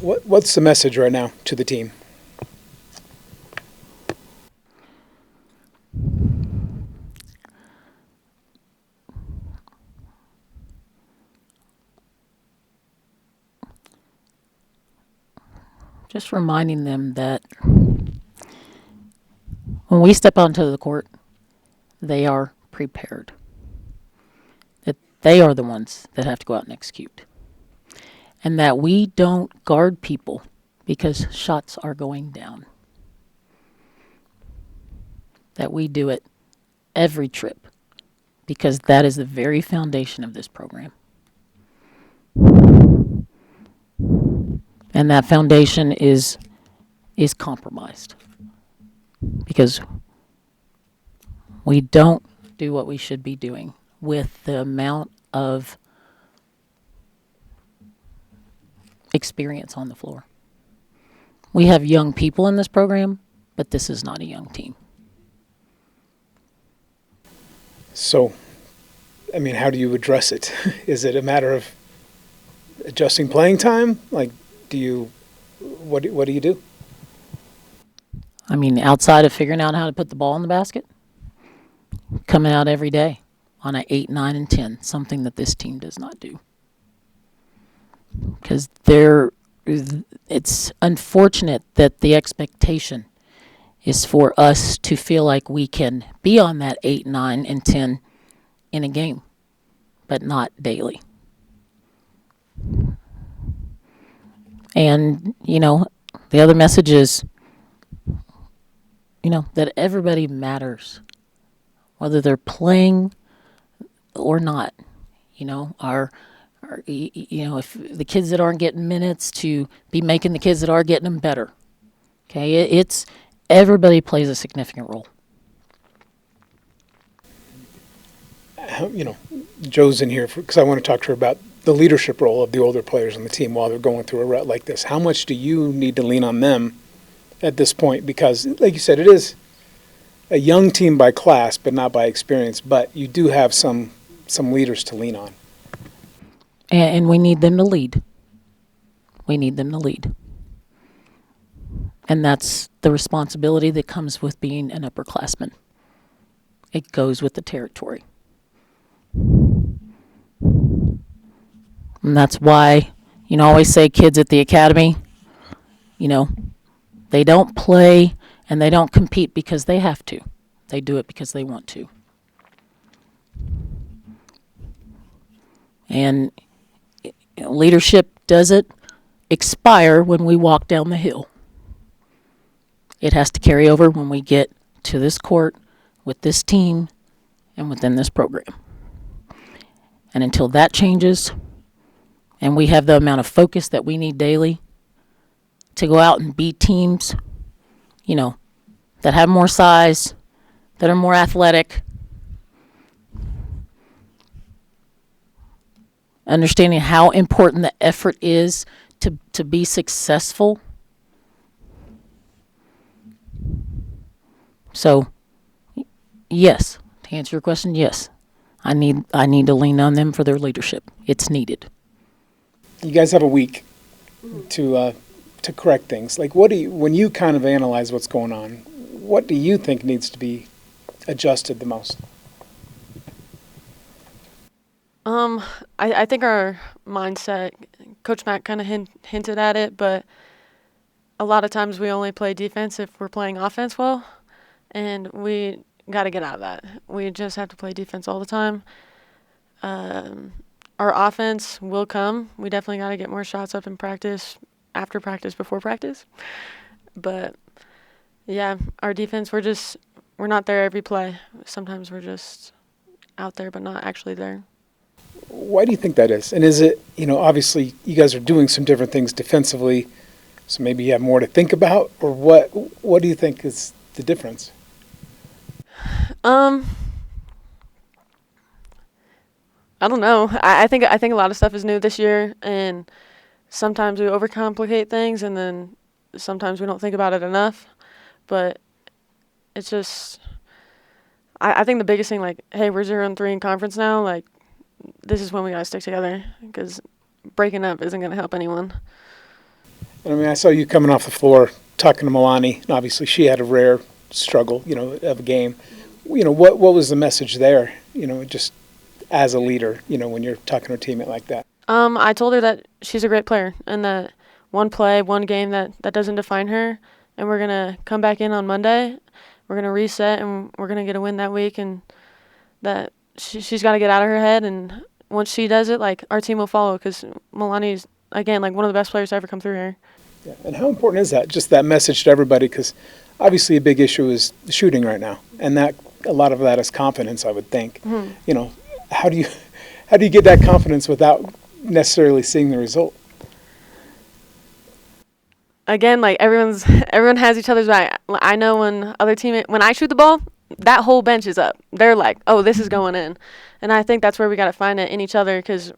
What's the message right now to the team? Just reminding them that when we step onto the court, they are prepared. That they are the ones that have to go out and execute. And that we don't guard people because shots are going down. That we do it every trip because that is the very foundation of this program. And that foundation is compromised because we don't do what we should be doing with the amount of experience on the floor. We have young people in this program, but this is not a young team. So, I mean, how do you address it? Is it a matter of adjusting playing time? Like, what do you do? I mean, outside of figuring out how to put the ball in the basket, coming out every day on an 8, 9, and 10, something that this team does not do. Because it's unfortunate that the expectation is for us to feel like we can be on that 8, 9, and 10 in a game, but not daily. And, the other message is, that everybody matters, whether they're playing or not. If the kids that aren't getting minutes, to be making the kids that are getting them better. Okay, it's everybody plays a significant role. Joe's in here because I want to talk to her about the leadership role of the older players on the team while they're going through a rut like this. How much do you need to lean on them at this point? Because, like you said, it is a young team by class, but not by experience. But you do have some leaders to lean on. And we need them to lead. We need them to lead. And that's the responsibility that comes with being an upperclassman. It goes with the territory. And that's why, I always say kids at the academy, they don't play and they don't compete because they have to. They do it because they want to. And leadership doesn't expire when we walk down the hill. It has to carry over when we get to this court with this team and within this program. And until that changes, and we have the amount of focus that we need daily to go out and beat teams, that have more size, that are more athletic, understanding how important the effort is to be successful. So, yes, to answer your question, yes. I need to lean on them for their leadership. It's needed. You guys have a week to correct things. Like, when you kind of analyze what's going on, what do you think needs to be adjusted the most? I think our mindset, Coach Matt kind of hinted at it, but a lot of times we only play defense if we're playing offense well, and we got to get out of that. We just have to play defense all the time. Our offense will come. We definitely got to get more shots up in practice, after practice, before practice. But, yeah, our defense, we're not there every play. Sometimes we're just out there but not actually there. Why do you think that is? And is it, obviously you guys are doing some different things defensively, so maybe you have more to think about, or what do you think is the difference? I don't know. I think a lot of stuff is new this year, and sometimes we overcomplicate things, and then sometimes we don't think about it enough. But it's just, I think the biggest thing, like, hey, we're 0-3 in conference now. Like, this is when we gotta stick together, because breaking up isn't gonna help anyone. And I mean, I saw you coming off the floor talking to Milani, and obviously she had a rare struggle, of a game. What was the message there, just as a leader, when you're talking to a teammate like that? I told her that she's a great player and that one play, one game that doesn't define her, and we're going to come back in on Monday. We're going to reset, and we're going to get a win that week, and that she's got to get out of her head, and once she does it, our team will follow because Milani's, again, one of the best players to ever come through here. Yeah. And how important is that, just that message to everybody? Because obviously a big issue is shooting right now, and that a lot of that is confidence, I would think. Mm-hmm. How do you get that confidence without necessarily seeing the result? Again, everyone has each other's back. I know when I shoot the ball, that whole bench is up. They're like, oh, this is going in. And I think that's where we got to find it in each other, because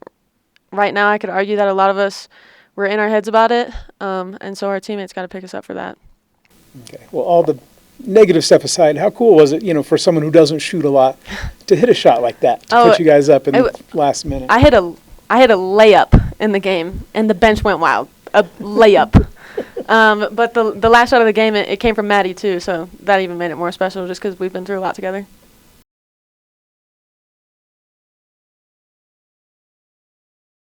right now I could argue that a lot of us were in our heads about it, and so our teammates got to pick us up for that. Okay. Well, all the negative stuff aside, how cool was it, for someone who doesn't shoot a lot, to hit a shot like that, to put you guys up in the last minute? I hit a layup in the game, and the bench went wild. A layup. But the last shot of the game, it came from Maddie, too, so that even made it more special just because we've been through a lot together.